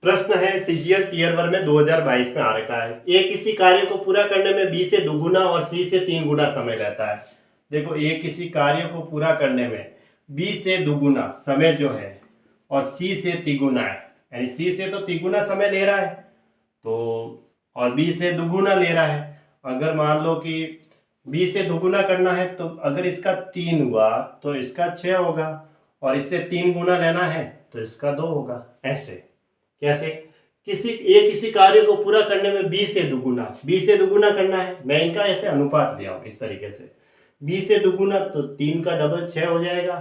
प्रश्न है CGL tier 1 में 2022 में आ रखा है, ए किसी कार्य को पूरा करने में बी से दुगुना और सी से 3 गुना समय लेता है। देखो, ए किसी कार्य को पूरा करने में बी से दुगुना समय जो है और सी से तिगुना है, यानी सी से तो तिगुना समय ले रहा है तो, और बी से दुगुना ले रहा है। अगर मान लो कि बी से दुगुना करना है तो अगर इसका 3 हुआ तो इसका 6 होगा, और इससे 3 गुना लेना है तो इसका 2 होगा। ऐसे कैसे? किसी कार्य को पूरा करने में बी से दुगुना करना है, मैं इनका ऐसे अनुपात लिया हूं इस तरीके से, बी से दुगुना तो 3 का डबल 6 हो जाएगा,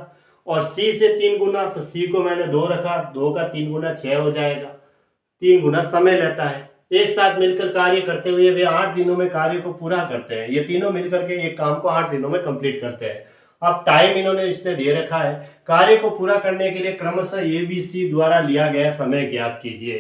और सी से 3 गुना तो सी को मैंने 2 रखा, 2 का 3 गुना 6 हो जाएगा। 3 गुना समय लेता है। एक साथ मिलकर कार्य करते हुए वे 8 दिनों में कार्य को पूरा करते हैं। ये तीनों मिलकर के एक काम को 8 दिनों में कंप्लीट करते हैं। अब टाइम इन्होंने इसने दे रखा है, कार्य को पूरा करने के लिए क्रमशः एबीसी द्वारा लिया गया समय ज्ञात कीजिए।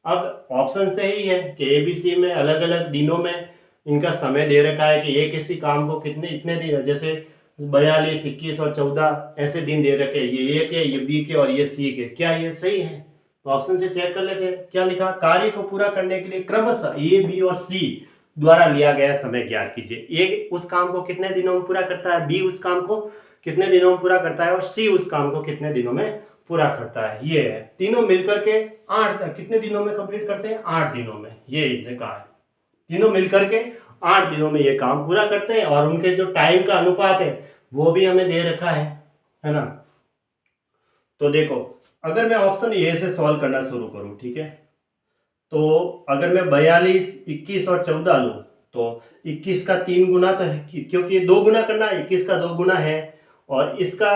अब ऑप्शन से ही है कि एबीसी में अलग अलग दिनों में इनका समय दे रखा है कि ये किसी काम को कितने इतने दिन, जैसे 42, 21 और 14 ऐसे दिन दे रखे, ये ए के, ये बी के और ये सी के। क्या ये सही है? तो ऑप्शन से चेक कर लेते हैं। क्या लिखा? कार्य को पूरा करने के लिए क्रमशः ए, बी और सी द्वारा लिया गया समय ज्ञात कीजिए। ए उस काम को कितने दिनों में पूरा करता है, बी उस काम को कितने दिनों में पूरा करता है, और सी उस काम को कितने दिनों में पूरा करता है। ये है, तीनों मिलकर के 8 कितने दिनों में कंप्लीट करते हैं? 8 दिनों में। ये इसने कहा है तीनों मिलकर के 8 दिनों में ये काम पूरा करते हैं, और उनके जो टाइम का अनुपात है वो भी हमें दे रखा है ना। तो देखो, अगर मैं ऑप्शन ए से सॉल्व करना शुरू करूं, ठीक है, तो अगर मैं 42, 21 और 14 लूँ तो 21 का 3 गुना तो है, क्योंकि 2 गुना करना है, 21 का 2 गुना है और इसका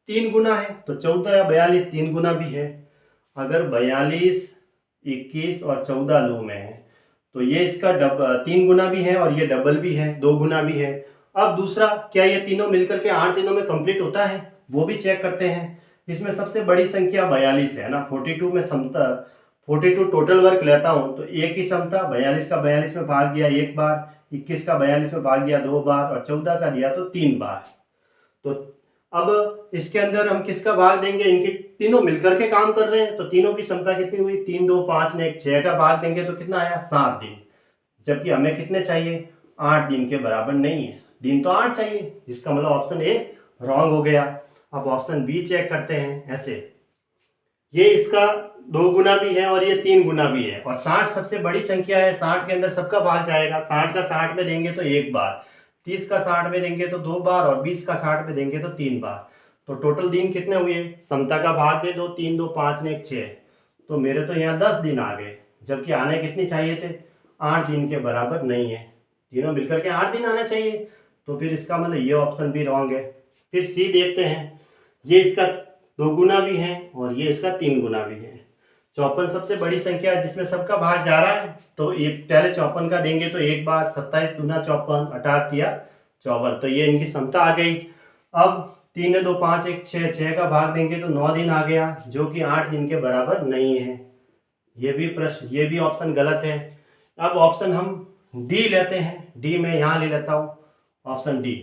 3 गुना है, तो 14 या 42 3 गुना भी है। अगर 42, 21 और 14 लूँ मैं, तो ये इसका 3 गुना भी है और ये डबल भी है, 2 गुना भी है। अब दूसरा, क्या ये तीनों मिलकर के 8 दिनों में कंप्लीट होता है? वो भी चेक करते हैं। इसमें सबसे बड़ी संख्या 42 है ना। 42 में समता 42 टोटल वर्क लेता हूं तो ए की क्षमता 42 का 42 में भाग दिया 1 बार, 21 का 42 में भाग दिया 2 बार, और 14 का दिया तो 3 बार। तो अब इसके अंदर हम किसका भाग देंगे? इनके तीनों मिलकर के काम कर रहे हैं तो तीनों की क्षमता कितनी हुई? 3, 2, 5 ने 1, 6 का भाग देंगे तो कितना आया? 7 दिन। जबकि हमें कितने चाहिए? 8 दिन के बराबर नहीं है, दिन तो 8 चाहिए। इसका मतलब ऑप्शन ए रॉन्ग हो गया। अब ऑप्शन बी चेक करते हैं। ऐसे ये इसका 2 गुना भी है और ये 3 गुना भी है, और 60 सबसे बड़ी संख्या है। 60 के अंदर सबका भाग जाएगा। 60 का 60 में देंगे तो 1 बार, 30 का 60 में देंगे तो 2 बार, और 20 का 60 में देंगे तो 3 बार। तो टोटल दिन कितने हुए? समता का भाग दे दो, 3, 2, 5 ने 1, 6, तो मेरे तो यहाँ 10 दिन आ गए, जबकि आने कितनी चाहिए थे? 8 दिन के बराबर नहीं है। तीनों मिलकर के 8 दिन आना चाहिए, तो फिर इसका मतलब ये ऑप्शन भी रॉन्ग है। फिर सी देखते हैं। ये इसका 2 गुना भी है और ये इसका 3 गुना भी है। 54 सबसे बड़ी संख्या है जिसमें सबका भाग जा रहा है, तो ये पहले 54 का देंगे तो 1 बार, 27 दूना 54, 18 या 54, तो ये इनकी क्षमता आ गई। अब 3, 2, 5, 1, 6, 6 का भाग देंगे तो 9 दिन आ गया, जो कि 8 दिन के बराबर नहीं है। ये भी ऑप्शन गलत है। अब ऑप्शन हम डी लेते हैं। डी में यहाँ ले लेता हूँ, ऑप्शन डी।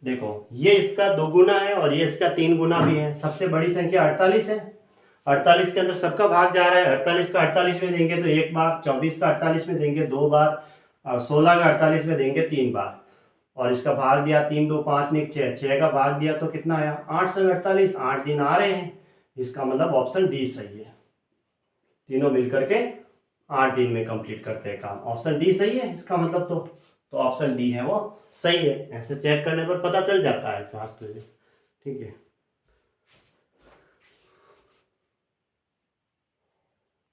देखो, ये इसका 2 गुना है और ये इसका 3 गुना भी है। सबसे बड़ी संख्या 48 है। 48 के अंदर सबका भाग जा रहा है। 48 का 48 में देंगे तो 1 बार, 24 का 48 में देंगे 2 बार, और 16 का 48 में देंगे 3 बार, और इसका भाग दिया 3, 2, 5 ने 6, 6 का भाग दिया तो कितना आया? 8 से 48, 8 दिन आ रहे हैं। इसका मतलब ऑप्शन डी सही है। तीनों मिलकर के 8 दिन में कंप्लीट करते हैं काम। ऑप्शन डी सही है इसका मतलब। तो ऑप्शन डी है वो सही है। ऐसे चेक करने पर पता चल जाता है फास्ट। ठीक है।